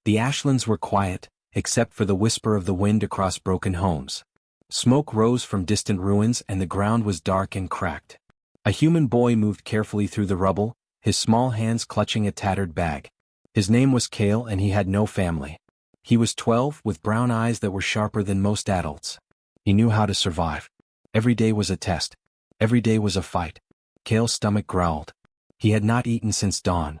The ashlands were quiet, except for the whisper of the wind across broken homes. Smoke rose from distant ruins and the ground was dark and cracked. A human boy moved carefully through the rubble, his small hands clutching a tattered bag. His name was Kale and he had no family. He was 12, with brown eyes that were sharper than most adults. He knew how to survive. Every day was a test. Every day was a fight. Kale's stomach growled. He had not eaten since dawn.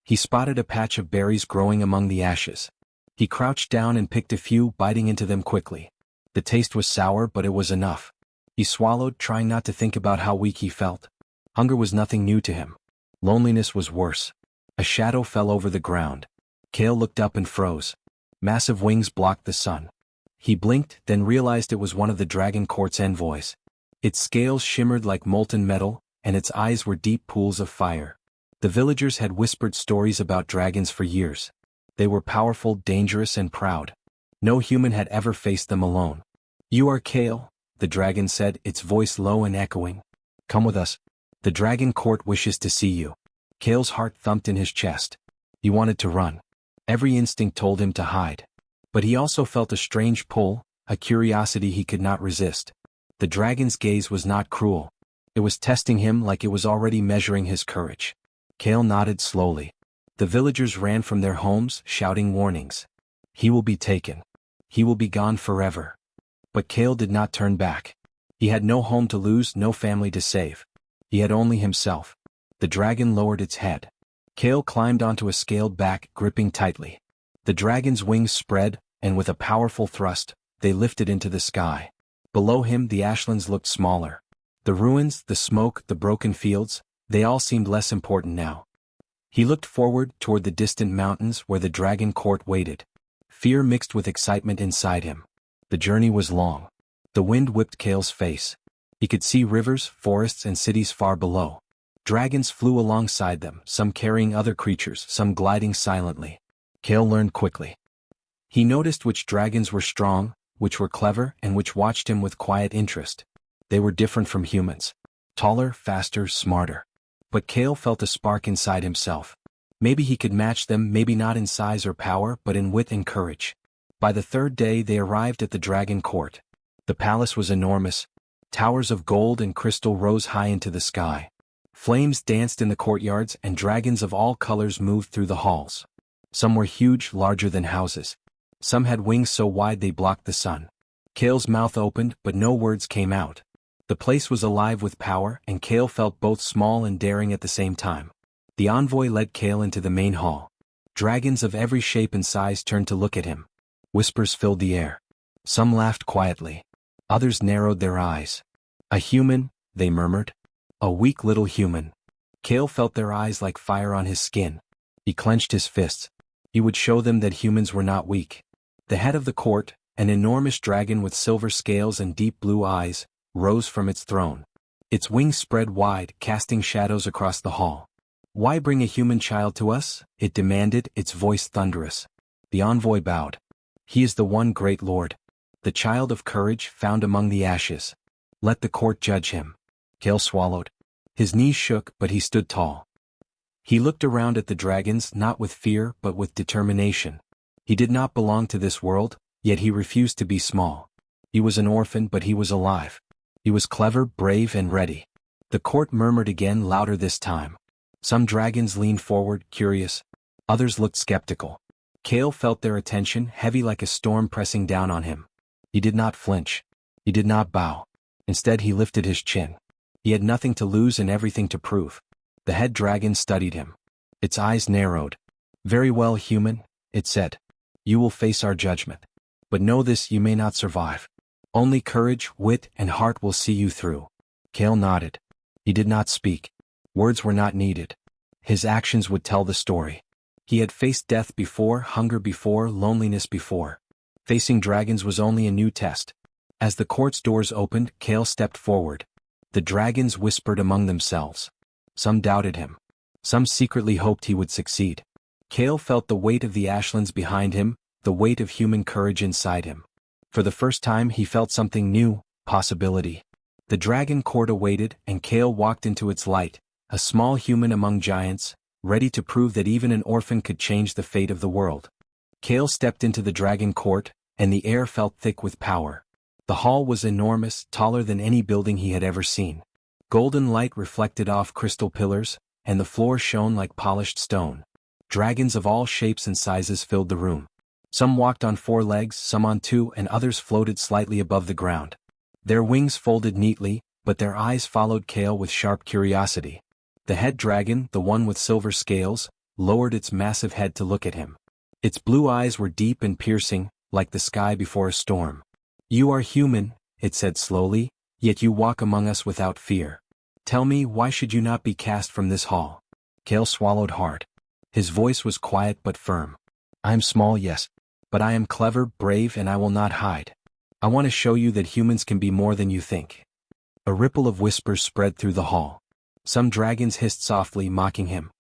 He spotted a patch of berries growing among the ashes. He crouched down and picked a few, biting into them quickly. The taste was sour, but it was enough. He swallowed, trying not to think about how weak he felt. Hunger was nothing new to him. Loneliness was worse. A shadow fell over the ground. Kale looked up and froze. Massive wings blocked the sun. He blinked, then realized it was one of the Dragon Court's envoys. Its scales shimmered like molten metal, and its eyes were deep pools of fire. The villagers had whispered stories about dragons for years. They were powerful, dangerous, and proud. No human had ever faced them alone. "You are Kale," the dragon said, its voice low and echoing. "Come with us. The Dragon Court wishes to see you." Kale's heart thumped in his chest. He wanted to run. Every instinct told him to hide. But he also felt a strange pull, a curiosity he could not resist. The dragon's gaze was not cruel. It was testing him like it was already measuring his courage. Kale nodded slowly. The villagers ran from their homes, shouting warnings. He will be taken. He will be gone forever. But Kale did not turn back. He had no home to lose, no family to save. He had only himself. The dragon lowered its head. Kale climbed onto a scaled back, gripping tightly. The dragon's wings spread, and with a powerful thrust, they lifted into the sky. Below him the ashlands looked smaller. The ruins, the smoke, the broken fields, they all seemed less important now. He looked forward toward the distant mountains where the Dragon Court waited. Fear mixed with excitement inside him. The journey was long. The wind whipped Kale's face. He could see rivers, forests, and cities far below. Dragons flew alongside them, some carrying other creatures, some gliding silently. Kale learned quickly. He noticed which dragons were strong, which were clever, and which watched him with quiet interest. They were different from humans. Taller, faster, smarter. But Kale felt a spark inside himself. Maybe he could match them, maybe not in size or power, but in wit and courage. By the third day they arrived at the Dragon Court. The palace was enormous. Towers of gold and crystal rose high into the sky. Flames danced in the courtyards and dragons of all colors moved through the halls. Some were huge, larger than houses. Some had wings so wide they blocked the sun. Kale's mouth opened, but no words came out. The place was alive with power, and Kale felt both small and daring at the same time. The envoy led Kale into the main hall. Dragons of every shape and size turned to look at him. Whispers filled the air. Some laughed quietly. Others narrowed their eyes. "A human," they murmured. "A weak little human." Kale felt their eyes like fire on his skin. He clenched his fists. He would show them that humans were not weak. The head of the court, an enormous dragon with silver scales and deep blue eyes, rose from its throne. Its wings spread wide, casting shadows across the hall. "Why bring a human child to us?" it demanded, its voice thunderous. The envoy bowed. "He is the one great lord. The child of courage found among the ashes. Let the court judge him." Kale swallowed. His knees shook, but he stood tall. He looked around at the dragons, not with fear, but with determination. He did not belong to this world, yet he refused to be small. He was an orphan, but he was alive. He was clever, brave, and ready. The court murmured again, louder this time. Some dragons leaned forward, curious. Others looked skeptical. Kale felt their attention, heavy like a storm pressing down on him. He did not flinch. He did not bow. Instead he lifted his chin. He had nothing to lose and everything to prove. The head dragon studied him. Its eyes narrowed. "Very well, human," it said. "You will face our judgment. But know this, you may not survive. Only courage, wit, and heart will see you through." Kale nodded. He did not speak. Words were not needed. His actions would tell the story. He had faced death before, hunger before, loneliness before. Facing dragons was only a new test. As the court's doors opened, Kale stepped forward. The dragons whispered among themselves. Some doubted him. Some secretly hoped he would succeed. Kale felt the weight of the ashlands behind him, the weight of human courage inside him. For the first time he felt something new, possibility. The Dragon Court awaited, and Kale walked into its light, a small human among giants, ready to prove that even an orphan could change the fate of the world. Kale stepped into the dragon court, and the air felt thick with power. The hall was enormous, taller than any building he had ever seen. Golden light reflected off crystal pillars, and the floor shone like polished stone. Dragons of all shapes and sizes filled the room. Some walked on 4 legs, some on 2, and others floated slightly above the ground. Their wings folded neatly, but their eyes followed Kale with sharp curiosity. The head dragon, the one with silver scales, lowered its massive head to look at him. Its blue eyes were deep and piercing, like the sky before a storm. "You are human," it said slowly, "yet you walk among us without fear. Tell me, why should you not be cast from this hall?" Kale swallowed hard. His voice was quiet but firm. "I am small, yes. But I am clever, brave, and I will not hide. I want to show you that humans can be more than you think." A ripple of whispers spread through the hall. Some dragons hissed softly, mocking him.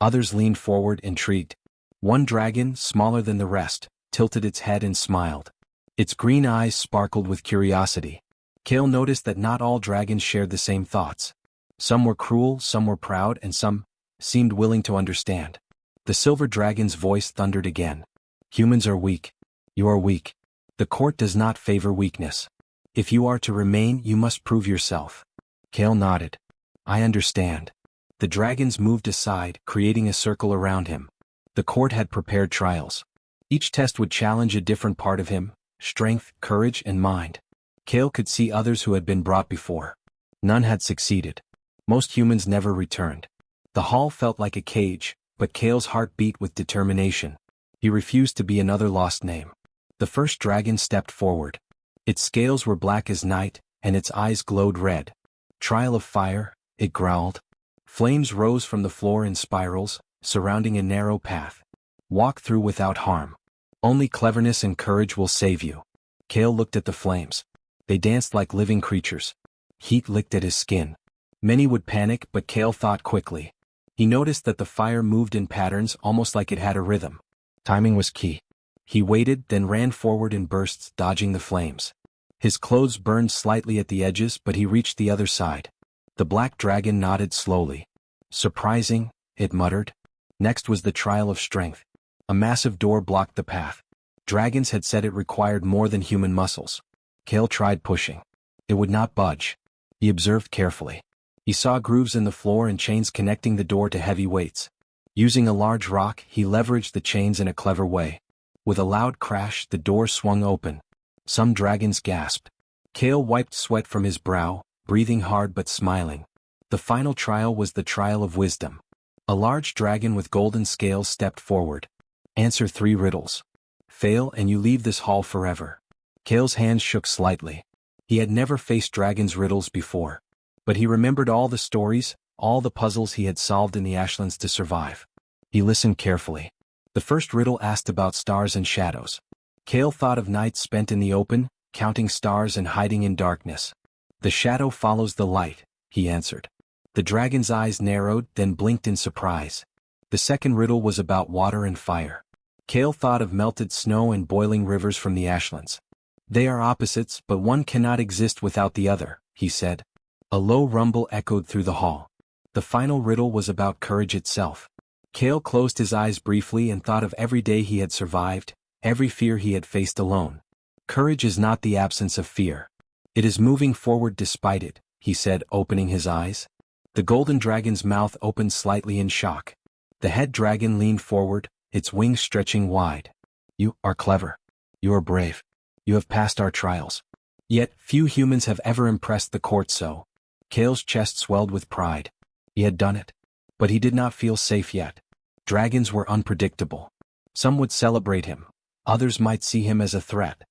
Others leaned forward, intrigued. One dragon, smaller than the rest, tilted its head and smiled. Its green eyes sparkled with curiosity. Kale noticed that not all dragons shared the same thoughts. Some were cruel, some were proud, and some seemed willing to understand. The silver dragon's voice thundered again. "Humans are weak. You are weak. The court does not favor weakness. If you are to remain, you must prove yourself." Kale nodded. "I understand." The dragons moved aside, creating a circle around him. The court had prepared trials. Each test would challenge a different part of him: strength, courage, and mind. Kale could see others who had been brought before. None had succeeded. Most humans never returned. The hall felt like a cage, but Kale's heart beat with determination. He refused to be another lost name. The first dragon stepped forward. Its scales were black as night, and its eyes glowed red. "Trial of fire," it growled. Flames rose from the floor in spirals, surrounding a narrow path. "Walk through without harm. Only cleverness and courage will save you." Kale looked at the flames. They danced like living creatures. Heat licked at his skin. Many would panic, but Kale thought quickly. He noticed that the fire moved in patterns almost like it had a rhythm. Timing was key. He waited, then ran forward in bursts, dodging the flames. His clothes burned slightly at the edges, but he reached the other side. The black dragon nodded slowly. "Surprising," it muttered. Next was the trial of strength. A massive door blocked the path. Dragons had said it required more than human muscles. Kale tried pushing. It would not budge. He observed carefully. He saw grooves in the floor and chains connecting the door to heavy weights. Using a large rock, he leveraged the chains in a clever way. With a loud crash, the door swung open. Some dragons gasped. Kale wiped sweat from his brow, breathing hard but smiling. The final trial was the trial of wisdom. A large dragon with golden scales stepped forward. "Answer 3 riddles. Fail and you leave this hall forever." Kale's hands shook slightly. He had never faced dragons' riddles before. But he remembered all the stories, all the puzzles he had solved in the Ashlands to survive. He listened carefully. The first riddle asked about stars and shadows. Kale thought of nights spent in the open, counting stars and hiding in darkness. "The shadow follows the light," he answered. The dragon's eyes narrowed, then blinked in surprise. The second riddle was about water and fire. Kale thought of melted snow and boiling rivers from the Ashlands. "They are opposites, but one cannot exist without the other," he said. A low rumble echoed through the hall. The final riddle was about courage itself. Kale closed his eyes briefly and thought of every day he had survived, every fear he had faced alone. "Courage is not the absence of fear. It is moving forward despite it," he said, opening his eyes. The golden dragon's mouth opened slightly in shock. The head dragon leaned forward, its wings stretching wide. "You are clever. You are brave. You have passed our trials. Yet, few humans have ever impressed the court so." Kale's chest swelled with pride. He had done it. But he did not feel safe yet. Dragons were unpredictable. Some would celebrate him. Others might see him as a threat.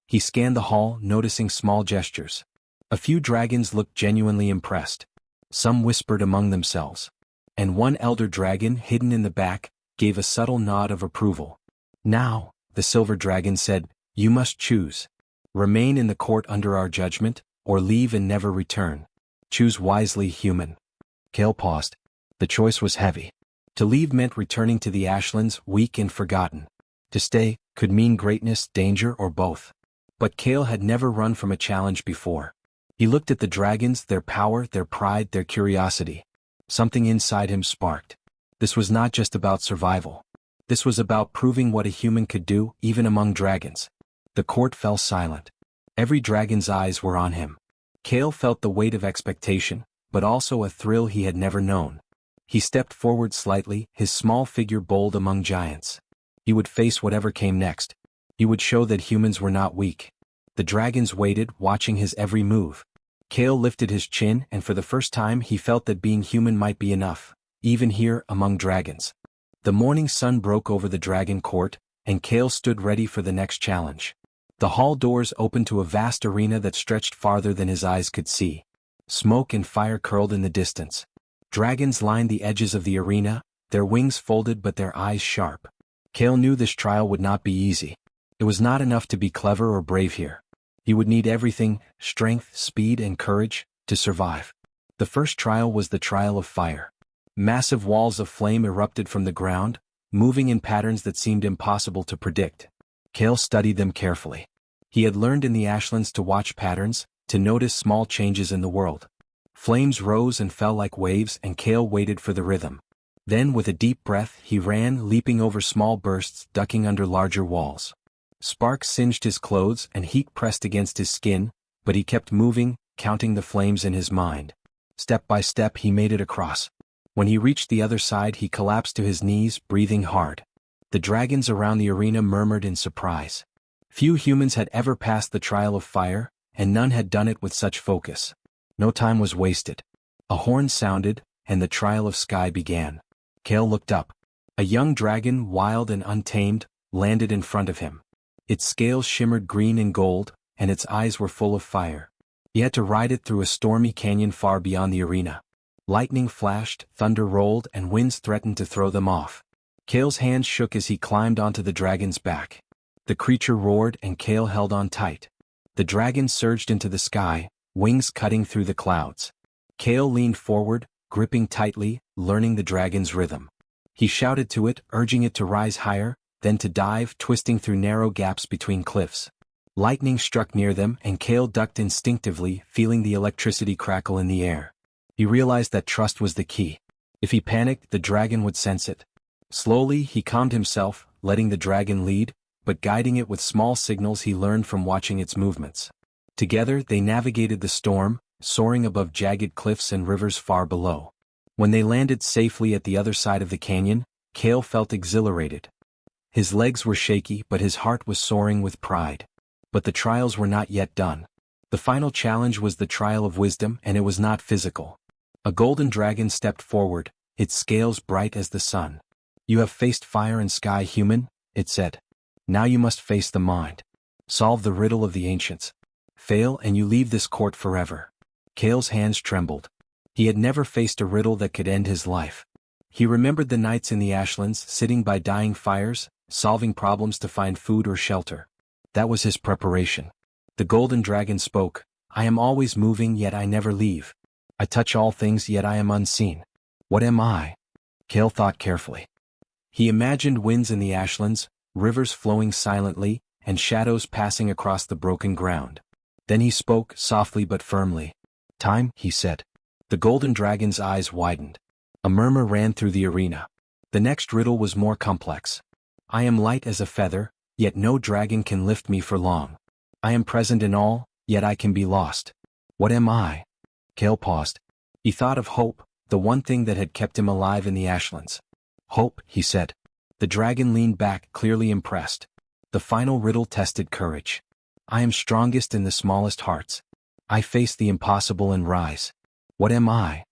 He scanned the hall, noticing small gestures. A few dragons looked genuinely impressed. Some whispered among themselves. And one elder dragon, hidden in the back, gave a subtle nod of approval. "Now," the silver dragon said, "you must choose. Remain in the court under our judgment, or leave and never return. Choose wisely, human." Kale paused. The choice was heavy. To leave meant returning to the Ashlands, weak and forgotten. To stay could mean greatness, danger, or both. But Kale had never run from a challenge before. He looked at the dragons, their power, their pride, their curiosity. Something inside him sparked. This was not just about survival. This was about proving what a human could do, even among dragons. The court fell silent. Every dragon's eyes were on him. Kale felt the weight of expectation, but also a thrill he had never known. He stepped forward slightly, his small figure bold among giants. He would face whatever came next. He would show that humans were not weak. The dragons waited, watching his every move. Kale lifted his chin, and for the first time he felt that being human might be enough, even here among dragons. The morning sun broke over the dragon court, and Kale stood ready for the next challenge. The hall doors opened to a vast arena that stretched farther than his eyes could see. Smoke and fire curled in the distance. Dragons lined the edges of the arena, their wings folded but their eyes sharp. Kale knew this trial would not be easy. It was not enough to be clever or brave here. He would need everything, strength, speed, and courage, to survive. The first trial was the trial of fire. Massive walls of flame erupted from the ground, moving in patterns that seemed impossible to predict. Kale studied them carefully. He had learned in the Ashlands to watch patterns, to notice small changes in the world. Flames rose and fell like waves, and Kale waited for the rhythm. Then, with a deep breath, he ran, leaping over small bursts, ducking under larger walls. Sparks singed his clothes and heat pressed against his skin, but he kept moving, counting the flames in his mind. Step by step he made it across. When he reached the other side he collapsed to his knees, breathing hard. The dragons around the arena murmured in surprise. Few humans had ever passed the trial of fire, and none had done it with such focus. No time was wasted. A horn sounded, and the trial of sky began. Kale looked up. A young dragon, wild and untamed, landed in front of him. Its scales shimmered green and gold, and its eyes were full of fire. He had to ride it through a stormy canyon far beyond the arena. Lightning flashed, thunder rolled, and winds threatened to throw them off. Kale's hands shook as he climbed onto the dragon's back. The creature roared, and Kale held on tight. The dragon surged into the sky, wings cutting through the clouds. Kale leaned forward, gripping tightly, learning the dragon's rhythm. He shouted to it, urging it to rise higher, then to dive, twisting through narrow gaps between cliffs. Lightning struck near them, and Kale ducked instinctively, feeling the electricity crackle in the air. He realized that trust was the key. If he panicked, the dragon would sense it. Slowly, he calmed himself, letting the dragon lead, but guiding it with small signals he learned from watching its movements. Together, they navigated the storm, soaring above jagged cliffs and rivers far below. When they landed safely at the other side of the canyon, Kale felt exhilarated. His legs were shaky, but his heart was soaring with pride. But the trials were not yet done. The final challenge was the trial of wisdom, and it was not physical. A golden dragon stepped forward, its scales bright as the sun. "You have faced fire and sky, human," it said. "Now you must face the mind. Solve the riddle of the ancients. Fail and you leave this court forever." Kale's hands trembled. He had never faced a riddle that could end his life. He remembered the nights in the Ashlands, sitting by dying fires, solving problems to find food or shelter. That was his preparation. The golden dragon spoke, "I am always moving, yet I never leave. I touch all things, yet I am unseen. What am I?" Kale thought carefully. He imagined winds in the Ashlands, rivers flowing silently, and shadows passing across the broken ground. Then he spoke, softly but firmly. "Time," he said. The golden dragon's eyes widened. A murmur ran through the arena. The next riddle was more complex. "I am light as a feather, yet no dragon can lift me for long. I am present in all, yet I can be lost. What am I?" Kale paused. He thought of hope, the one thing that had kept him alive in the Ashlands. "Hope," he said. The dragon leaned back, clearly impressed. The final riddle tested courage. "I am strongest in the smallest hearts. I face the impossible and rise. What am I?"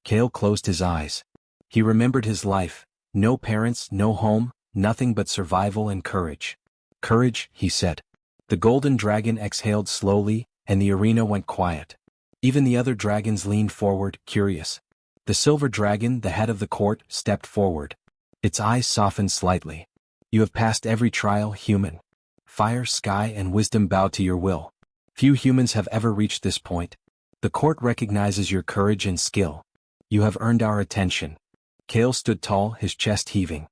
Kale closed his eyes. He remembered his life. No parents, no home, nothing but survival and courage. "Courage," he said. The golden dragon exhaled slowly, and the arena went quiet. Even the other dragons leaned forward, curious. The silver dragon, the head of the court, stepped forward. Its eyes softened slightly. "You have passed every trial, human. Fire, sky, and wisdom bow to your will. Few humans have ever reached this point. The court recognizes your courage and skill. You have earned our attention." Kale stood tall, his chest heaving.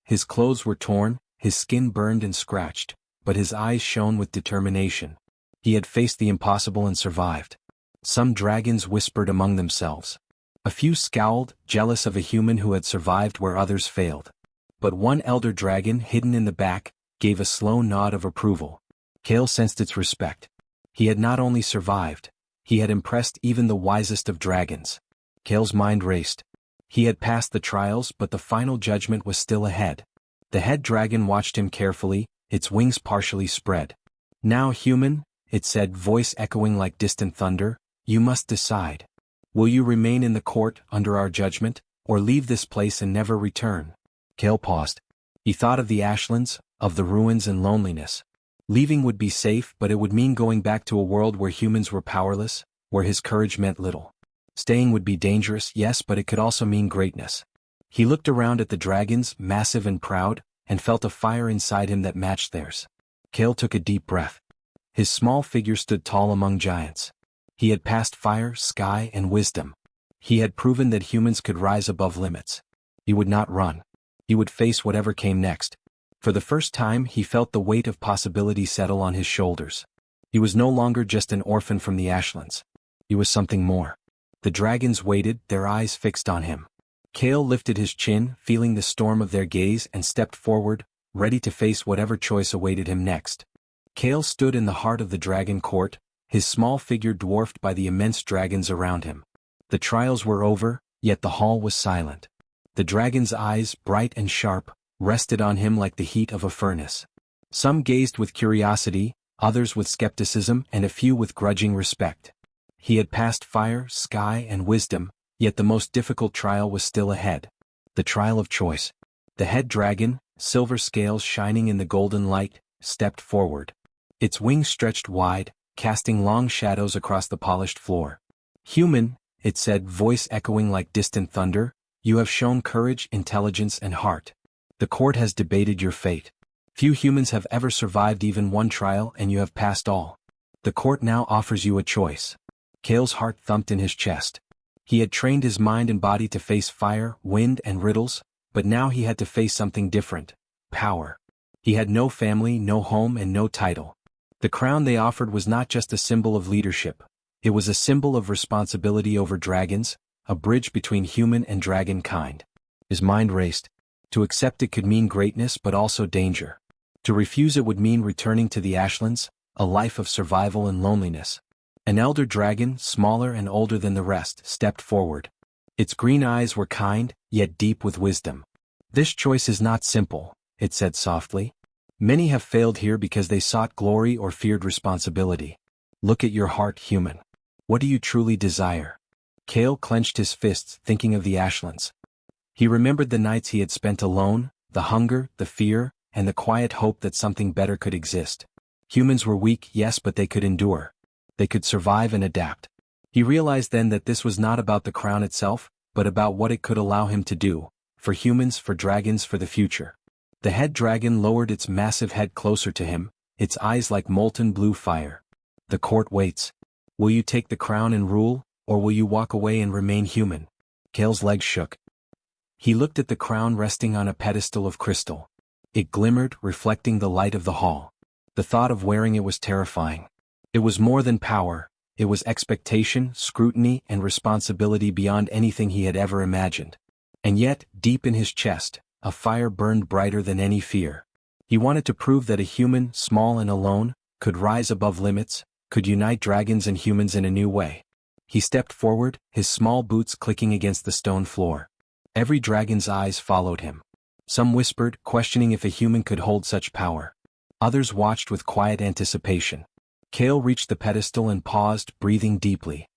His clothes were torn, his skin burned and scratched, but his eyes shone with determination. He had faced the impossible and survived. Some dragons whispered among themselves. A few scowled, jealous of a human who had survived where others failed. but one elder dragon hidden in the back gave a slow nod of approval. Kale sensed its respect. He had not only survived, he had impressed even the wisest of dragons. Kale's mind raced. He had passed the trials, but the final judgment was still ahead. The head dragon watched him carefully, its wings partially spread. "Now, human," it said, voice echoing like distant thunder, "you must decide. Will you remain in the court under our judgment, or leave this place and never return?" Kale paused. He thought of the ashlands, of the ruins and loneliness. Leaving would be safe, but it would mean going back to a world where humans were powerless, where his courage meant little. Staying would be dangerous, yes, but it could also mean greatness. He looked around at the dragons, massive and proud, and felt a fire inside him that matched theirs. Kale took a deep breath. His small figure stood tall among giants. He had passed fire, sky, and wisdom. He had proven that humans could rise above limits. He would not run. He would face whatever came next. For the first time, he felt the weight of possibility settle on his shoulders. He was no longer just an orphan from the ashlands. He was something more. The dragons waited, their eyes fixed on him. Kale lifted his chin, feeling the storm of their gaze, and stepped forward, ready to face whatever choice awaited him next. Kale stood in the heart of the dragon court, his small figure dwarfed by the immense dragons around him. The trials were over, yet the hall was silent. The dragons' eyes, bright and sharp, rested on him like the heat of a furnace. Some gazed with curiosity, others with skepticism, and a few with grudging respect. He had passed fire, sky, and wisdom, yet the most difficult trial was still ahead. The trial of choice. The head dragon, silver scales shining in the golden light, stepped forward. Its wings stretched wide, casting long shadows across the polished floor. "Human," it said, voice echoing like distant thunder, "you have shown courage, intelligence, and heart. The court has debated your fate. Few humans have ever survived even one trial, and you have passed all. The court now offers you a choice." Kale's heart thumped in his chest. He had trained his mind and body to face fire, wind, and riddles, but now he had to face something different: power. He had no family, no home, and no title. The crown they offered was not just a symbol of leadership. It was a symbol of responsibility over dragons, a bridge between human and dragon kind. His mind raced. To accept it could mean greatness but also danger. To refuse it would mean returning to the ashlands, a life of survival and loneliness. An elder dragon, smaller and older than the rest, stepped forward. Its green eyes were kind, yet deep with wisdom. "This choice is not simple," it said softly. "Many have failed here because they sought glory or feared responsibility. Look at your heart, human. What do you truly desire?" Kale clenched his fists, thinking of the ashlands. He remembered the nights he had spent alone, the hunger, the fear, and the quiet hope that something better could exist. Humans were weak, yes, but they could endure. They could survive and adapt. He realized then that this was not about the crown itself, but about what it could allow him to do, for humans, for dragons, for the future. The head dragon lowered its massive head closer to him, its eyes like molten blue fire. "The court waits. Will you take the crown and rule, or will you walk away and remain human?" Kale's legs shook. He looked at the crown resting on a pedestal of crystal. It glimmered, reflecting the light of the hall. The thought of wearing it was terrifying. It was more than power, it was expectation, scrutiny, and responsibility beyond anything he had ever imagined. And yet, deep in his chest, a fire burned brighter than any fear. He wanted to prove that a human, small and alone, could rise above limits, could unite dragons and humans in a new way. He stepped forward, his small boots clicking against the stone floor. Every dragon's eyes followed him. Some whispered, questioning if a human could hold such power. Others watched with quiet anticipation. Kale reached the pedestal and paused, breathing deeply.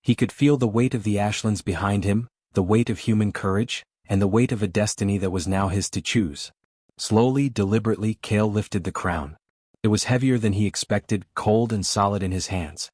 He could feel the weight of the ashlands behind him, the weight of human courage, and the weight of a destiny that was now his to choose. Slowly, deliberately, Kale lifted the crown. It was heavier than he expected, cold and solid in his hands.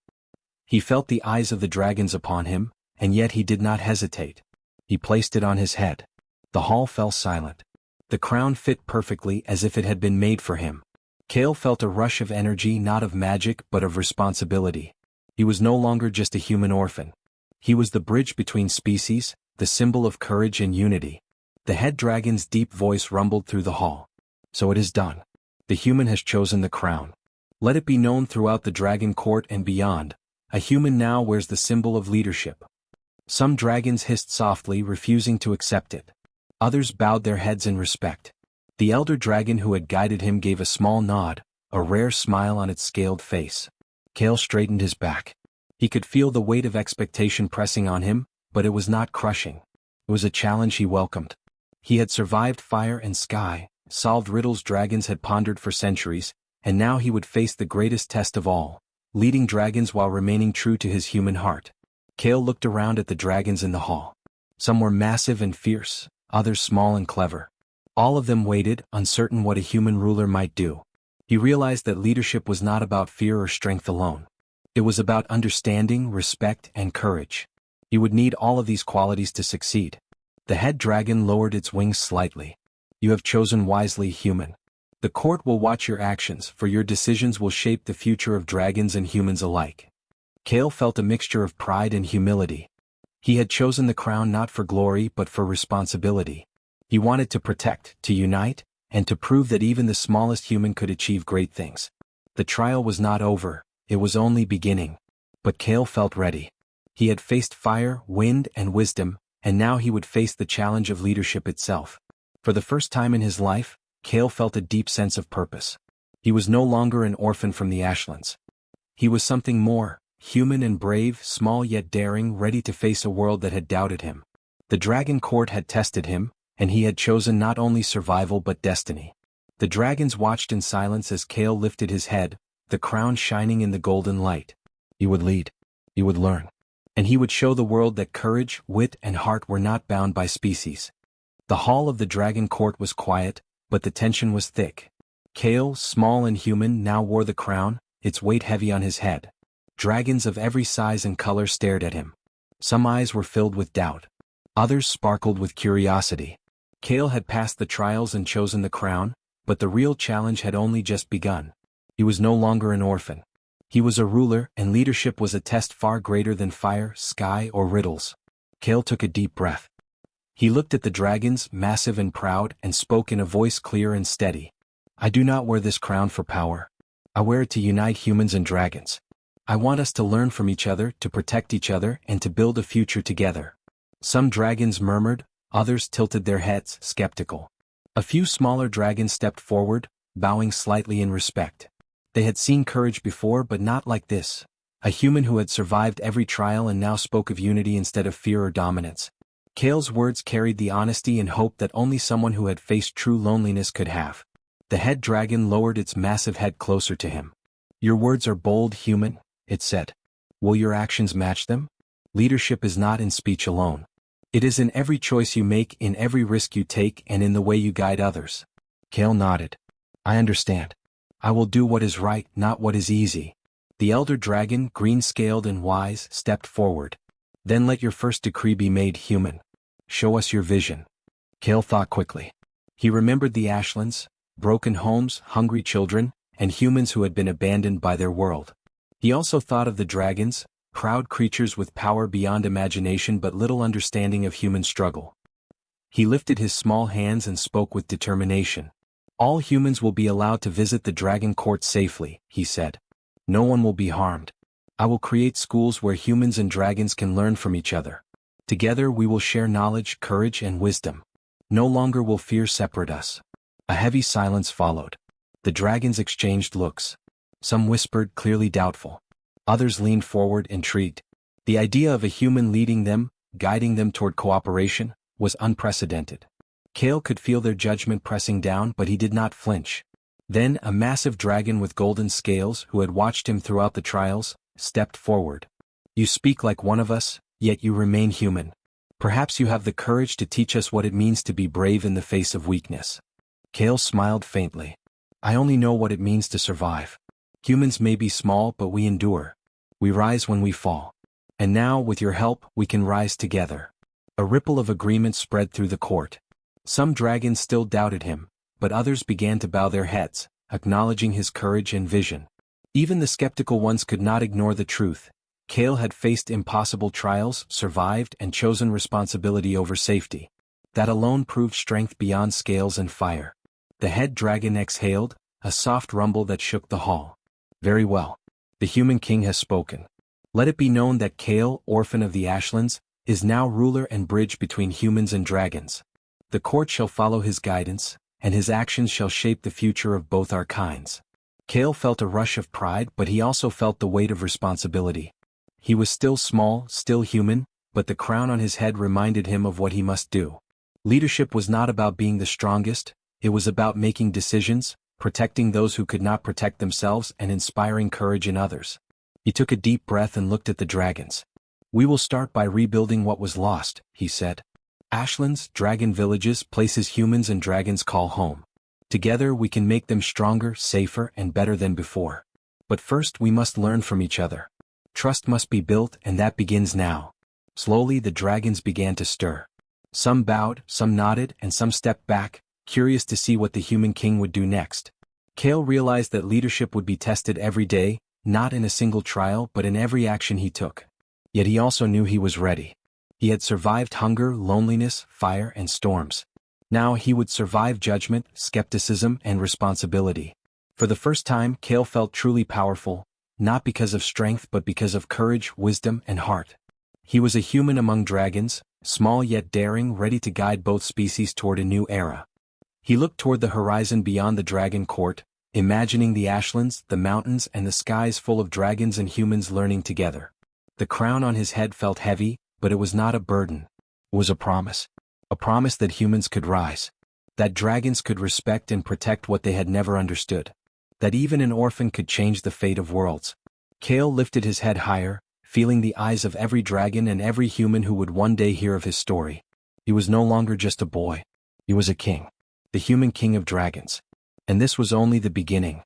He felt the eyes of the dragons upon him, and yet he did not hesitate. He placed it on his head. The hall fell silent. The crown fit perfectly, as if it had been made for him. Kale felt a rush of energy, not of magic but of responsibility. He was no longer just a human orphan. He was the bridge between species, the symbol of courage and unity. The head dragon's deep voice rumbled through the hall. "So it is done. The human has chosen the crown. Let it be known throughout the dragon court and beyond. A human now wears the symbol of leadership." Some dragons hissed softly, refusing to accept it. Others bowed their heads in respect. The elder dragon who had guided him gave a small nod, a rare smile on its scaled face. Kale straightened his back. He could feel the weight of expectation pressing on him, but it was not crushing. It was a challenge he welcomed. He had survived fire and sky, solved riddles dragons had pondered for centuries, and now he would face the greatest test of all, leading dragons while remaining true to his human heart. Kale looked around at the dragons in the hall. Some were massive and fierce, others small and clever. All of them waited, uncertain what a human ruler might do. He realized that leadership was not about fear or strength alone. It was about understanding, respect, and courage. He would need all of these qualities to succeed. The head dragon lowered its wings slightly. You have chosen wisely, human. The court will watch your actions, for your decisions will shape the future of dragons and humans alike. Kale felt a mixture of pride and humility. He had chosen the crown not for glory but for responsibility. He wanted to protect, to unite, and to prove that even the smallest human could achieve great things. The trial was not over, it was only beginning. But Kale felt ready. He had faced fire, wind, and wisdom, and now he would face the challenge of leadership itself. For the first time in his life, Kale felt a deep sense of purpose. He was no longer an orphan from the Ashlands. He was something more, human and brave, small yet daring, ready to face a world that had doubted him. The Dragon Court had tested him, and he had chosen not only survival but destiny. The dragons watched in silence as Kale lifted his head, the crown shining in the golden light. He would lead. He would learn. And he would show the world that courage, wit, and heart were not bound by species. The hall of the Dragon Court was quiet, but the tension was thick. Kale, small and human, now wore the crown, its weight heavy on his head. Dragons of every size and color stared at him. Some eyes were filled with doubt. Others sparkled with curiosity. Kale had passed the trials and chosen the crown, but the real challenge had only just begun. He was no longer an orphan. He was a ruler, and leadership was a test far greater than fire, sky, or riddles. Kale took a deep breath. He looked at the dragons, massive and proud, and spoke in a voice clear and steady. I do not wear this crown for power. I wear it to unite humans and dragons. I want us to learn from each other, to protect each other, and to build a future together. Some dragons murmured, others tilted their heads, skeptical. A few smaller dragons stepped forward, bowing slightly in respect. They had seen courage before, but not like this. A human who had survived every trial and now spoke of unity instead of fear or dominance. Kale's words carried the honesty and hope that only someone who had faced true loneliness could have. The head dragon lowered its massive head closer to him. Your words are bold, human, it said. Will your actions match them? Leadership is not in speech alone. It is in every choice you make, in every risk you take, and in the way you guide others. Kale nodded. I understand. I will do what is right, not what is easy. The elder dragon, green-scaled and wise, stepped forward. Then let your first decree be made, human. Show us your vision. Kale thought quickly. He remembered the Ashlands, broken homes, hungry children, and humans who had been abandoned by their world. He also thought of the dragons, proud creatures with power beyond imagination but little understanding of human struggle. He lifted his small hands and spoke with determination. All humans will be allowed to visit the Dragon Court safely, he said. No one will be harmed. I will create schools where humans and dragons can learn from each other. Together we will share knowledge, courage, and wisdom. No longer will fear separate us. A heavy silence followed. The dragons exchanged looks. Some whispered, clearly doubtful. Others leaned forward, intrigued. The idea of a human leading them, guiding them toward cooperation, was unprecedented. Kale could feel their judgment pressing down, but he did not flinch. Then a massive dragon with golden scales, who had watched him throughout the trials, stepped forward. You speak like one of us, yet you remain human. Perhaps you have the courage to teach us what it means to be brave in the face of weakness. Kale smiled faintly. I only know what it means to survive. Humans may be small, but we endure. We rise when we fall. And now, with your help, we can rise together. A ripple of agreement spread through the court. Some dragons still doubted him, but others began to bow their heads, acknowledging his courage and vision. Even the skeptical ones could not ignore the truth. Kale had faced impossible trials, survived, and chosen responsibility over safety. That alone proved strength beyond scales and fire. The head dragon exhaled, a soft rumble that shook the hall. Very well. The human king has spoken. Let it be known that Kale, orphan of the Ashlands, is now ruler and bridge between humans and dragons. The court shall follow his guidance, and his actions shall shape the future of both our kinds. Kale felt a rush of pride, but he also felt the weight of responsibility. He was still small, still human, but the crown on his head reminded him of what he must do. Leadership was not about being the strongest, it was about making decisions, protecting those who could not protect themselves, and inspiring courage in others. He took a deep breath and looked at the dragons. "We will start by rebuilding what was lost," he said. "Ashlands, dragon villages, places humans and dragons call home. Together we can make them stronger, safer, and better than before. But first we must learn from each other. Trust must be built, and that begins now." Slowly the dragons began to stir. Some bowed, some nodded, and some stepped back, curious to see what the human king would do next. Kale realized that leadership would be tested every day, not in a single trial but in every action he took. Yet he also knew he was ready. He had survived hunger, loneliness, fire, and storms. Now he would survive judgment, skepticism, and responsibility. For the first time, Kale felt truly powerful, not because of strength but because of courage, wisdom, and heart. He was a human among dragons, small yet daring, ready to guide both species toward a new era. He looked toward the horizon beyond the dragon court, imagining the ashlands, the mountains, and the skies full of dragons and humans learning together. The crown on his head felt heavy, but it was not a burden. It was a promise. A promise that humans could rise. That dragons could respect and protect what they had never understood. That even an orphan could change the fate of worlds. Kale lifted his head higher, feeling the eyes of every dragon and every human who would one day hear of his story. He was no longer just a boy. He was a king. The human king of dragons. And this was only the beginning.